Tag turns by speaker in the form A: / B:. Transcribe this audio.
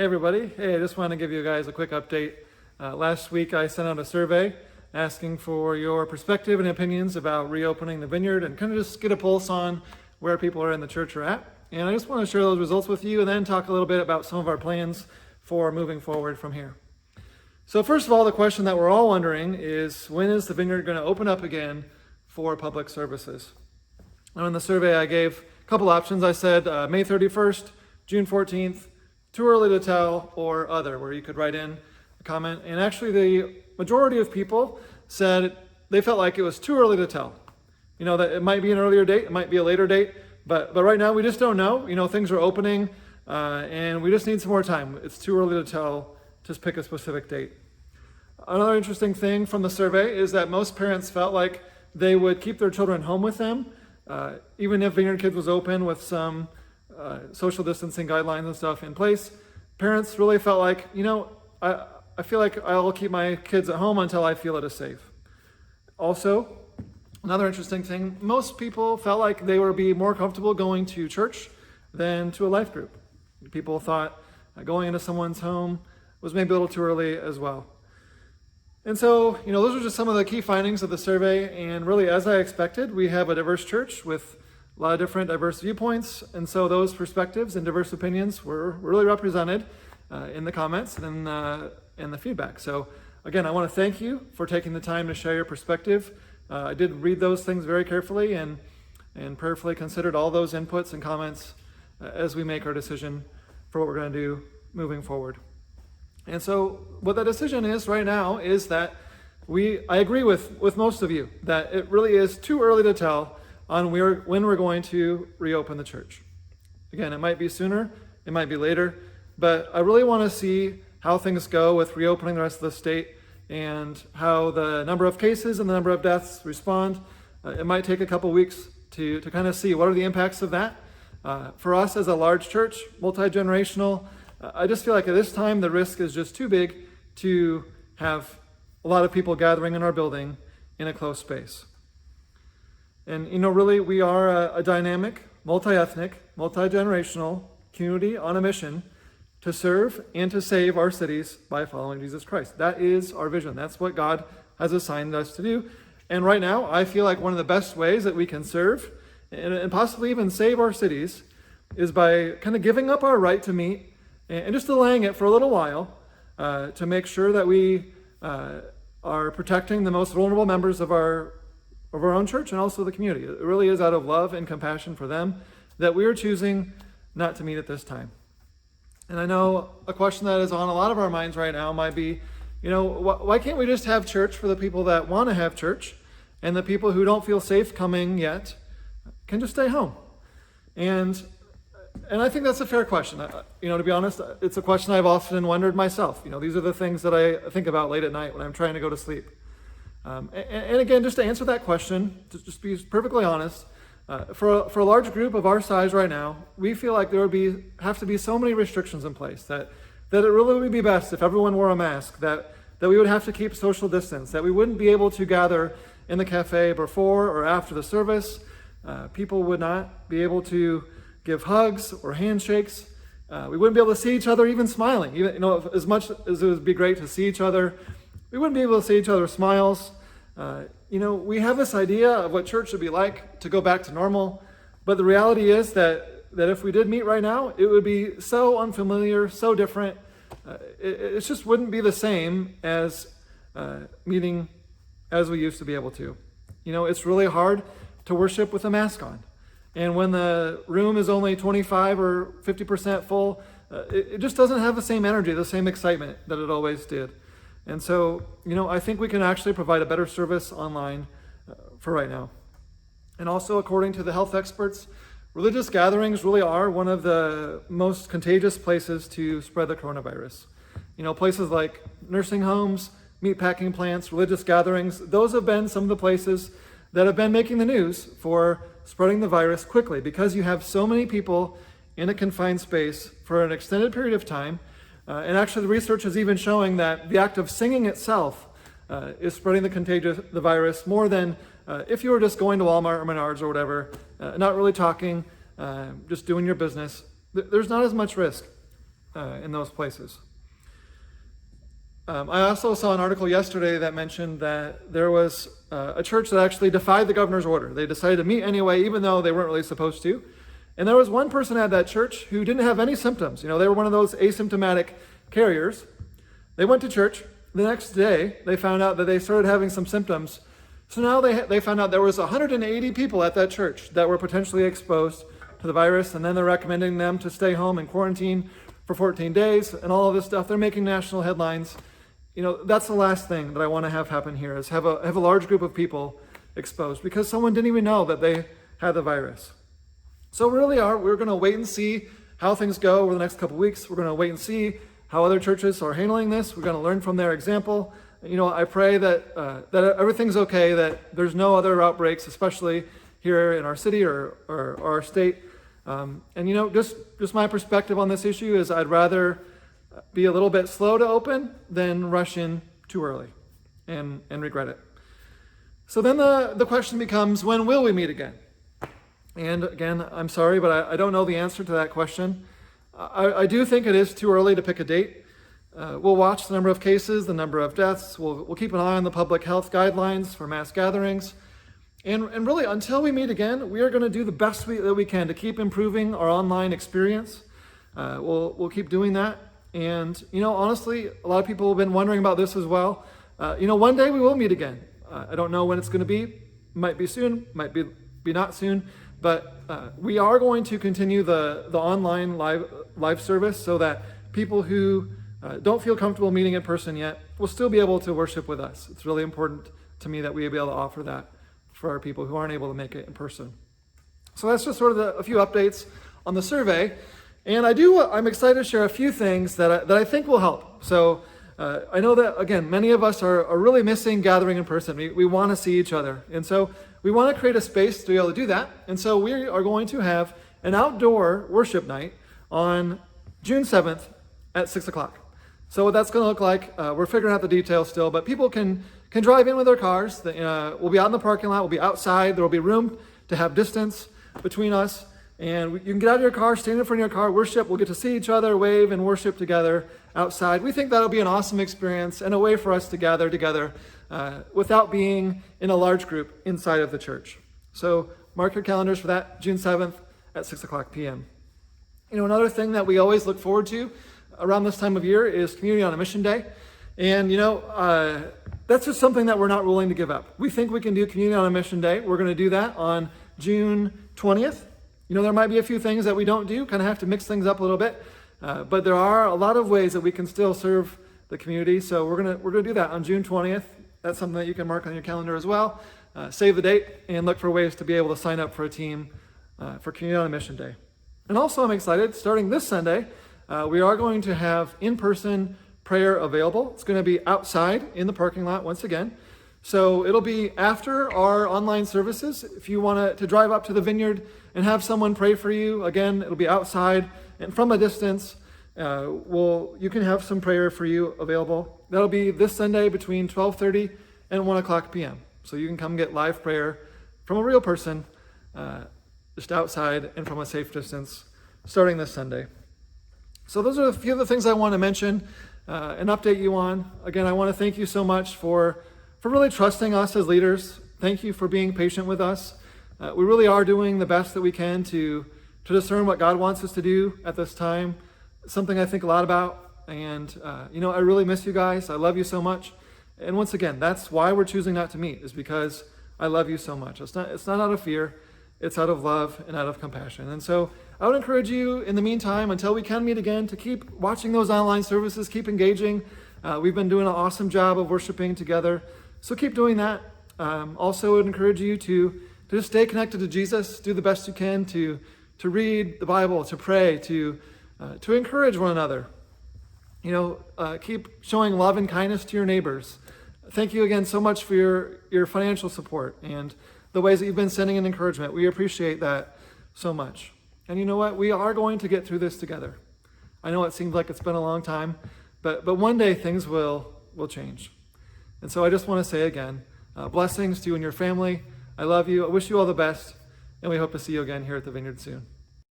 A: Hey everybody, I just want to give you guys a quick update. Last week I sent out a survey asking for your perspective and opinions about reopening the Vineyard and kind of just get a pulse on where people are in the church are at. And I just want to share those results with you and then talk a little bit about some of our plans for moving forward from here. So first of all, the question that we're all wondering is, when is the Vineyard going to open up again for public services? Now in the survey I gave a couple options. I said May 31st, June 14th, too early to tell, or other, where you could write in a comment. And actually the majority of people said they felt like it was too early to tell. You know, that it might be an earlier date, it might be a later date, but right now we just don't know. You know, things are opening and we just need some more time. It's too early to tell, just pick a specific date. Another interesting thing from the survey is that most parents felt like they would keep their children home with them, even if Vineyard Kids was open with some social distancing guidelines and stuff in place. Parents really felt like, you know, I feel like I'll keep my kids at home until I feel it is safe. Also, another interesting thing, most people felt like they would be more comfortable going to church than to a life group. People thought going into someone's home was maybe a little too early as well. And so, you know, those are just some of the key findings of the survey. And really, as I expected, we have a diverse church with a lot of different diverse viewpoints, and so those perspectives and diverse opinions were really represented in the comments and in the feedback. So again, I want to thank you for taking the time to share your perspective. I did read those things very carefully and prayerfully considered all those inputs and comments as we make our decision for what we're going to do moving forward. And so what that decision is right now is that I agree with most of you that it really is too early to tell on when we're going to reopen the church. Again, it might be sooner, it might be later, but I really want to see how things go with reopening the rest of the state and how the number of cases and the number of deaths respond. It might take a couple weeks to kind of see what are the impacts of that. For us as a large church, multi-generational, I just feel like at this time the risk is just too big to have a lot of people gathering in our building in a close space. And, you know, really, we are a dynamic, multi-ethnic, multi-generational community on a mission to serve and to save our cities by following Jesus Christ. That is our vision. That's what God has assigned us to do. And right now, I feel like one of the best ways that we can serve and possibly even save our cities is by kind of giving up our right to meet and just delaying it for a little while to make sure that we are protecting the most vulnerable members of our own church and also the community. It really is out of love and compassion for them that we are choosing not to meet at this time. And I know a question that is on a lot of our minds right now might be, you know, why can't we just have church for the people that want to have church, and the people who don't feel safe coming yet can just stay home? And I think that's a fair question. You know, to be honest, it's a question I've often wondered myself. You know, these are the things that I think about late at night when I'm trying to go to sleep. And again, just to answer that question, to just be perfectly honest, for a large group of our size right now, we feel like there would have to be so many restrictions in place that it really would be best if everyone wore a mask, that we would have to keep social distance, that we wouldn't be able to gather in the cafe before or after the service. People would not be able to give hugs or handshakes. We wouldn't be able to see each other even smiling. Even, you know, as much as it would be great to see each other, we wouldn't be able to see each other's smiles. You know, we have this idea of what church should be like to go back to normal, but the reality is that if we did meet right now, it would be so unfamiliar, so different. It just wouldn't be the same as meeting as we used to be able to. You know, it's really hard to worship with a mask on. And when the room is only 25 or 50% full, it just doesn't have the same energy, the same excitement that it always did. And so, you know, I think we can actually provide a better service online for right now. And also, according to the health experts, religious gatherings really are one of the most contagious places to spread the coronavirus. You know, places like nursing homes, meatpacking plants, religious gatherings, those have been some of the places that have been making the news for spreading the virus quickly, because you have so many people in a confined space for an extended period of time. And actually the research is even showing that the act of singing itself is spreading the virus more than if you were just going to Walmart or Menards or whatever, not really talking, just doing your business. There's not as much risk. in those places. I also saw an article yesterday that mentioned that there was a church that actually defied the governor's order. They decided to meet anyway, even though they weren't really supposed to. And there was one person at that church who didn't have any symptoms. They were one of those asymptomatic carriers. They went to church. The next day, they found out that they started having some symptoms. So now they found out there was 180 people at that church that were potentially exposed to the virus, and then they're recommending them to stay home and quarantine for 14 days and all of this stuff. They're making national headlines. That's the last thing that I want to have happen here, is have a large group of people exposed because someone didn't even know that they had the virus. So we're going to wait and see how things go over the next couple weeks. We're going to wait and see how other churches are handling this. We're going to learn from their example. I pray that everything's okay, that there's no other outbreaks, especially here in our city or our state. Just my perspective on this issue is I'd rather be a little bit slow to open than rush in too early and regret it. So then the question becomes, when will we meet again? And again, I'm sorry, but I don't know the answer to that question. I do think it is too early to pick a date. We'll watch the number of cases, the number of deaths. We'll keep an eye on the public health guidelines for mass gatherings. And really, until we meet again, we are going to do the best that we can to keep improving our online experience. We'll keep doing that. And, honestly, a lot of people have been wondering about this as well. One day we will meet again. I don't know when it's going to be. Might be soon, might be not soon. But we are going to continue the online live service so that people who don't feel comfortable meeting in person yet will still be able to worship with us. It's really important to me that we be able to offer that for our people who aren't able to make it in person. So that's just sort of a few updates on the survey. And I'm excited to share a few things that I think will help. So I know that, again, many of us are really missing gathering in person. We want to see each other. And so we want to create a space to be able to do that. And so we are going to have an outdoor worship night on June 7th at 6 o'clock. So what that's going to look like, we're figuring out the details still, but people can drive in with their cars. We'll be out in the parking lot. We'll be outside. There will be room to have distance between us. And you can get out of your car, stand in front of your car, worship. We'll get to see each other, wave, and worship together outside. We think that'll be an awesome experience and a way for us to gather together without being in a large group inside of the church. So mark your calendars for that, June 7th at 6 o'clock p.m. Another thing that we always look forward to around this time of year is Community on a Mission Day. And, that's just something that we're not willing to give up. We think we can do Community on a Mission Day. We're going to do that on June 20th. There might be a few things that we don't do, kind of have to mix things up a little bit. But there are a lot of ways that we can still serve the community. So we're gonna do that on June 20th. That's something that you can mark on your calendar as well. Save the date and look for ways to be able to sign up for a team for Community on a Mission Day. And also I'm excited, starting this Sunday, we are going to have in-person prayer available. It's going to be outside in the parking lot once again. So it'll be after our online services. If you want to drive up to the Vineyard and have someone pray for you, again, it'll be outside and from a distance. You can have some prayer for you available. That'll be this Sunday between 12:30 and 1 o'clock p.m. So you can come get live prayer from a real person, just outside and from a safe distance, starting this Sunday. So those are a few of the things I want to mention and update you on. Again, I want to thank you so much for really trusting us as leaders. Thank you for being patient with us. We really are doing the best that we can to discern what God wants us to do at this time. Something I think a lot about. And, I really miss you guys. I love you so much. And once again, that's why we're choosing not to meet, is because I love you so much. It's not out of fear. It's out of love and out of compassion. And so I would encourage you in the meantime, until we can meet again, to keep watching those online services, keep engaging. We've been doing an awesome job of worshiping together. So keep doing that. Also, I would encourage you to just stay connected to Jesus, do the best you can to read the Bible, to pray, to encourage one another. Keep showing love and kindness to your neighbors. Thank you again so much for your financial support and the ways that you've been sending in encouragement. We appreciate that so much. And you know what? We are going to get through this together. I know it seems like it's been a long time, but one day things will change. And so I just want to say again, blessings to you and your family. I love you. I wish you all the best, and we hope to see you again here at the Vineyard soon.